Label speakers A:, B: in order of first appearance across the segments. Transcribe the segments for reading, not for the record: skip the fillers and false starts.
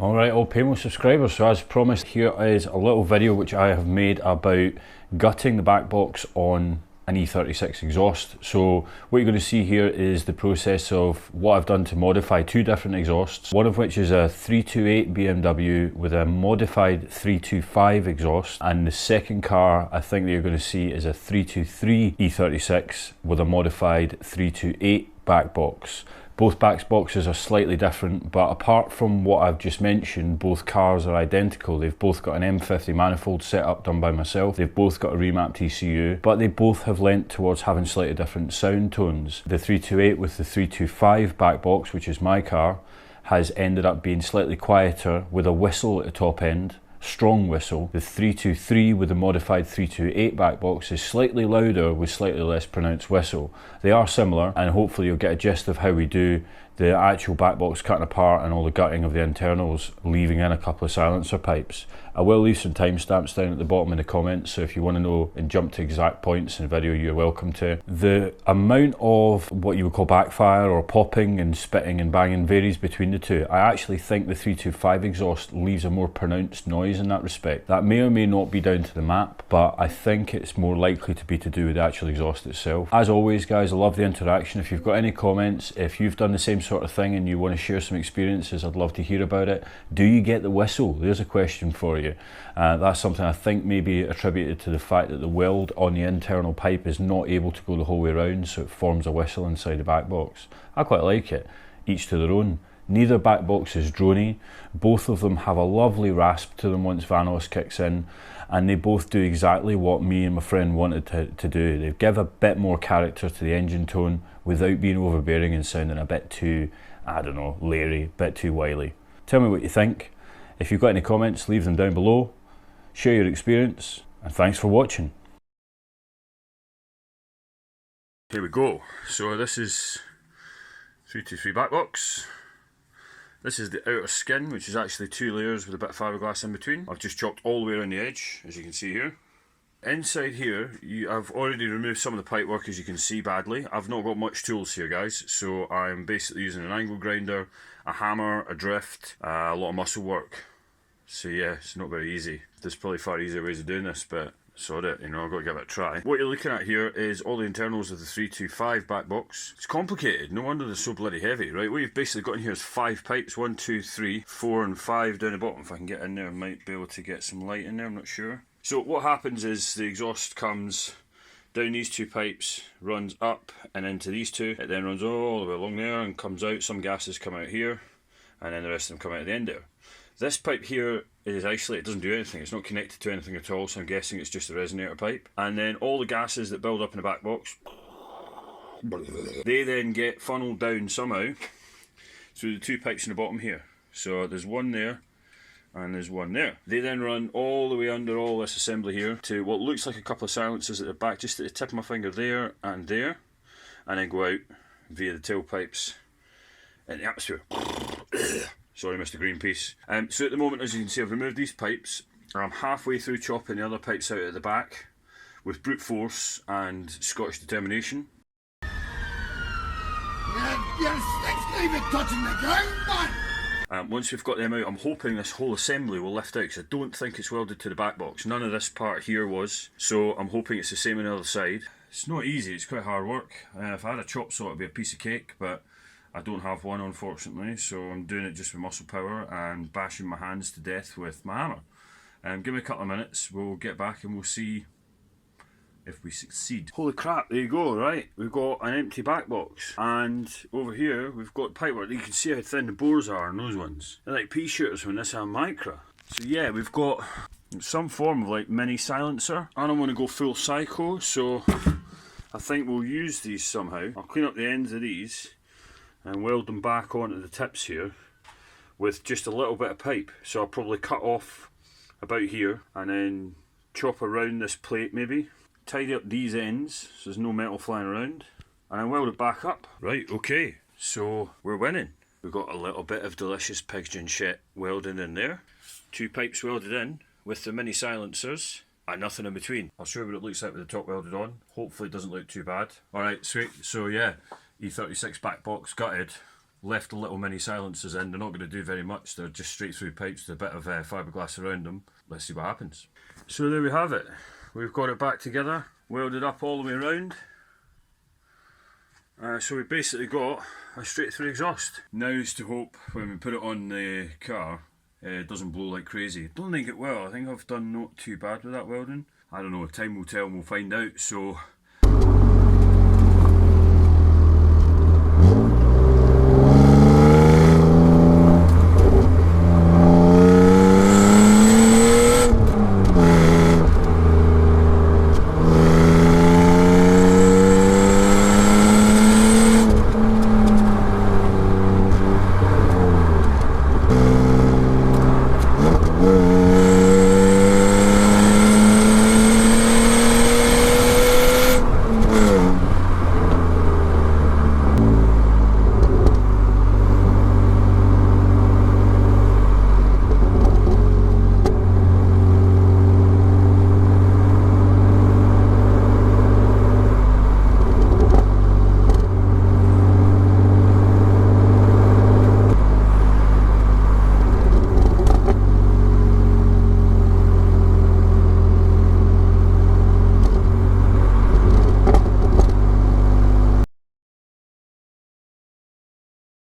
A: Alright, all painless subscribers, so as promised, here is a little video which I have made about gutting the back box on an E36 exhaust. So what you're going to see here is the process of what I've done to modify two different exhausts, one of which is a 328 BMW with a modified 325 exhaust, and the second car I think that you're going to see is a 323 E36 with a modified 328 back box. Both back boxes are slightly different, but apart from what I've just mentioned, both cars are identical. They've both got an M50 manifold setup done by myself. They've both got a remapped ECU, but they both have lent towards having slightly different sound tones. The 328 with the 325 back box, which is my car, has ended up being slightly quieter with a whistle at the top end. Strong whistle. The 323 with the modified 328 back box is slightly louder with slightly less pronounced whistle. They are similar, and hopefully you'll get a gist of how we do the actual back box cutting apart and all the gutting of the internals, leaving in a couple of silencer pipes. I will leave some timestamps down at the bottom in the comments, so if you want to know and jump to exact points in the video, you're welcome to. The amount of what you would call backfire or popping and spitting and banging varies between the two. I actually think the 325 exhaust leaves a more pronounced noise in that respect. That may or may not be down to the map, but I think it's more likely to be to do with the actual exhaust itself. As always guys, I love the interaction. If you've got any comments, if you've done the same sort of thing and you want to share some experiences, I'd love to hear about it. Do you get the whistle? There's a question for you. That's something I think may be attributed to the fact that the weld on the internal pipe is not able to go the whole way around, so it forms a whistle inside the back box. I quite like it. Each to their own. Neither back box is droney. Both of them have a lovely rasp to them once Vanos kicks in, and they both do exactly what me and my friend wanted to do. They give a bit more character to the engine tone without being overbearing and sounding a bit too, I don't know, leery, a bit too wily. Tell me what you think. If you've got any comments, leave them down below. Share your experience, and thanks for watching. Here we go. So this is 323 back box. This is the outer skin, which is actually two layers with a bit of fiberglass in between. I've just chopped all the way around the edge, as you can see here. Inside here, I've already removed some of the pipework, as you can see badly. I've not got much tools here, guys, so I'm basically using an angle grinder, a hammer, a drift, a lot of muscle work. So yeah, it's not very easy. There's probably far easier ways of doing this, but sod it, you know, I've got to give it a try. What you're looking at here is all the internals of the 325 back box. It's complicated, no wonder they're so bloody heavy, right? What you've basically got in here is 5 pipes, 1, 2, 3, 4 and 5 down the bottom. If I can get in there, I might be able to get some light in there, I'm not sure. So what happens is the exhaust comes down these two pipes, runs up and into these two. It then runs all the way along there and comes out. Some gases come out here, and then the rest of them come out at the end there. This pipe here is isolated, it doesn't do anything, it's not connected to anything at all, so I'm guessing it's just a resonator pipe. And then all the gases that build up in the back box, they then get funneled down somehow through the two pipes in the bottom here. So there's one there, and there's one there. They then run all the way under all this assembly here to what looks like a couple of silencers at the back, just at the tip of my finger there, and then go out via the tailpipes in the atmosphere. Sorry, Mr. Greenpeace. So at the moment, as you can see, I've removed these pipes. I'm halfway through chopping the other pipes out at the back with brute force and Scottish determination.
B: Your sticks leave it touching the ground, man!
A: Once we've got them out, I'm hoping this whole assembly will lift out, because I don't think it's welded to the back box. None of this part here was, so I'm hoping it's the same on the other side. It's not easy, it's quite hard work. If I had a chop saw, it'd be a piece of cake, but I don't have one, unfortunately, so I'm doing it just with muscle power and bashing my hands to death with my hammer. Give me a couple of minutes, we'll get back and we'll see if we succeed. Holy crap, there you go, right? We've got an empty back box, and over here we've got pipework. You can see how thin the bores are on those ones. They're like pea shooters when this is a micro. So yeah, we've got some form of like mini silencer. I don't want to go full psycho, so I think we'll use these somehow. I'll clean up the ends of these and weld them back onto the tips here with just a little bit of pipe. So I'll probably cut off about here and then chop around this plate maybe, tidy up these ends so there's no metal flying around, and then weld it back up. Right, okay, so we're winning. We've got a little bit of delicious pigeon shit welded in there, 2 pipes welded in with the mini silencers, and nothing in between. I'll show you what it looks like with the top welded on. Hopefully it doesn't look too bad. Alright, sweet. So yeah, E36 back box gutted. left the little mini silencers in. They're not going to do very much. They're just straight through pipes with a bit of fiberglass around them. Let's see what happens. So there we have it. We've got it back together, welded up all the way around. So we basically got a straight through exhaust. Now is to hope when we put it on the car, it doesn't blow like crazy. Don't think it will. I think I've done not too bad with that welding. I don't know, time will tell and we'll find out. So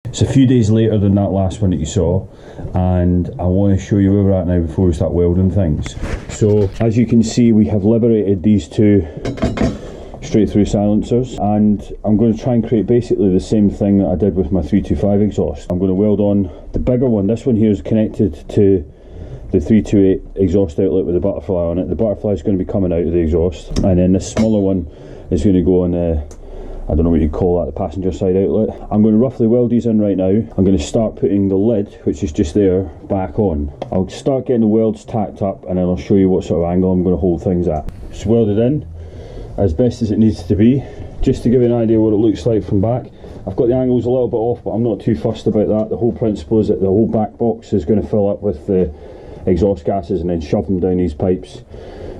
A: it's a few days later than that last one that you saw, and I want to show you where we're at now before we start welding things. So as you can see, we have liberated these two straight through silencers, and I'm going to try and create basically the same thing that I did with my 325 exhaust. I'm going to weld on the bigger one. This one here is connected to the 328 exhaust outlet with the butterfly on it. The butterfly is going to be coming out of the exhaust, and then this smaller one is going to go on I don't know what you call that, the passenger side outlet. I'm going to roughly weld these in right now. I'm going to start putting the lid, which is just there, back on. I'll start getting the welds tacked up, and then I'll show you what sort of angle I'm going to hold things at. It's welded in as best as it needs to be, just to give you an idea what it looks like from back. I've got the angles a little bit off, but I'm not too fussed about that. The whole principle is that the whole back box is going to fill up with the exhaust gases and then shove them down these pipes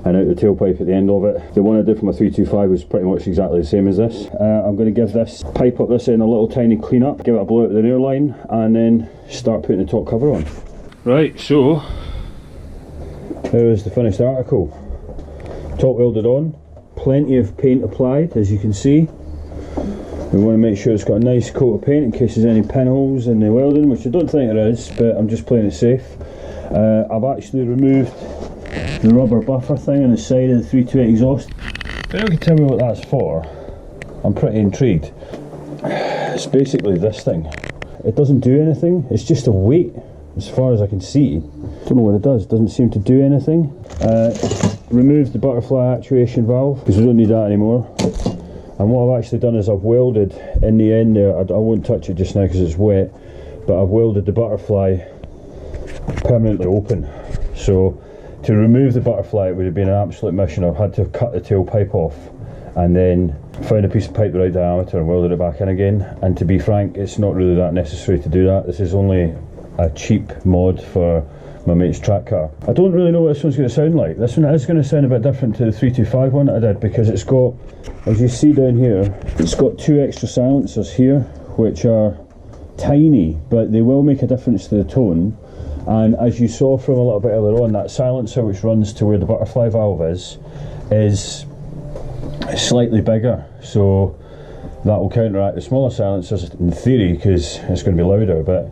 A: and out the tailpipe at the end of it. The one I did for my 325 was pretty much exactly the same as this. I'm going to give this pipe up this end a little tiny clean up, give it a blow out with the rear line, and then start putting the top cover on. Right, so there's the finished article. Top welded on, plenty of paint applied, as you can see. We want to make sure it's got a nice coat of paint in case there's any pinholes in the welding, which I don't think there is, but I'm just playing it safe. I've actually removed the rubber buffer thing on the side of the 328 exhaust. If anyone can tell me what that's for, I'm pretty intrigued. It's basically this thing. It doesn't do anything, it's just a weight as far as I can see. Don't know what it does, it doesn't seem to do anything. Remove the butterfly actuation valve, because we don't need that anymore. And what I've actually done is I've welded in the end there, I won't touch it just now because it's wet, but I've welded the butterfly permanently open. So to remove the butterfly, it would have been an absolute mission. I've had to have cut the tailpipe off and then found a piece of pipe the right diameter and welded it back in again. And to be frank, it's not really that necessary to do that. This is only a cheap mod for my mate's track car. I don't really know what this one's going to sound like. This one is going to sound a bit different to the 325 one that I did, because it's got, as you see down here, it's got two extra silencers here, which are tiny, but they will make a difference to the tone. And as you saw from a little bit earlier on, that silencer which runs to where the butterfly valve is slightly bigger, so that will counteract the smaller silencers in theory, because it's going to be louder. But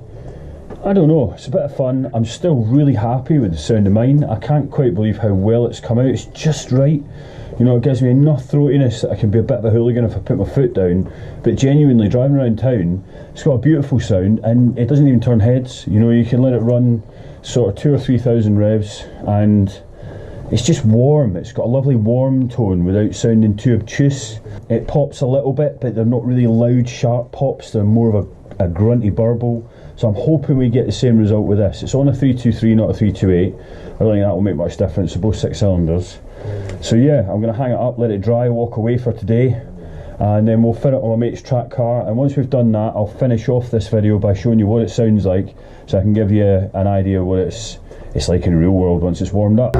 A: I don't know, it's a bit of fun. I'm still really happy with the sound of mine. I can't quite believe how well it's come out. It's just right. You know, it gives me enough throatiness that I can be a bit of a hooligan if I put my foot down, but genuinely driving around town, it's got a beautiful sound, and it doesn't even turn heads. You know, you can let it run sort of 2,000 or 3,000 revs, and it's just warm. It's got a lovely warm tone without sounding too obtuse. It pops a little bit, but they're not really loud, sharp pops. They're more of a grunty burble. So I'm hoping we get the same result with this. It's on a 323, not a 328. I don't think that will make much difference. They're both 6 cylinders. So yeah, I'm going to hang it up, let it dry, walk away for today, and then we'll fit it on my mate's track car. And once we've done that, I'll finish off this video by showing you what it sounds like, so I can give you an idea of what it's like in the real world once it's warmed up.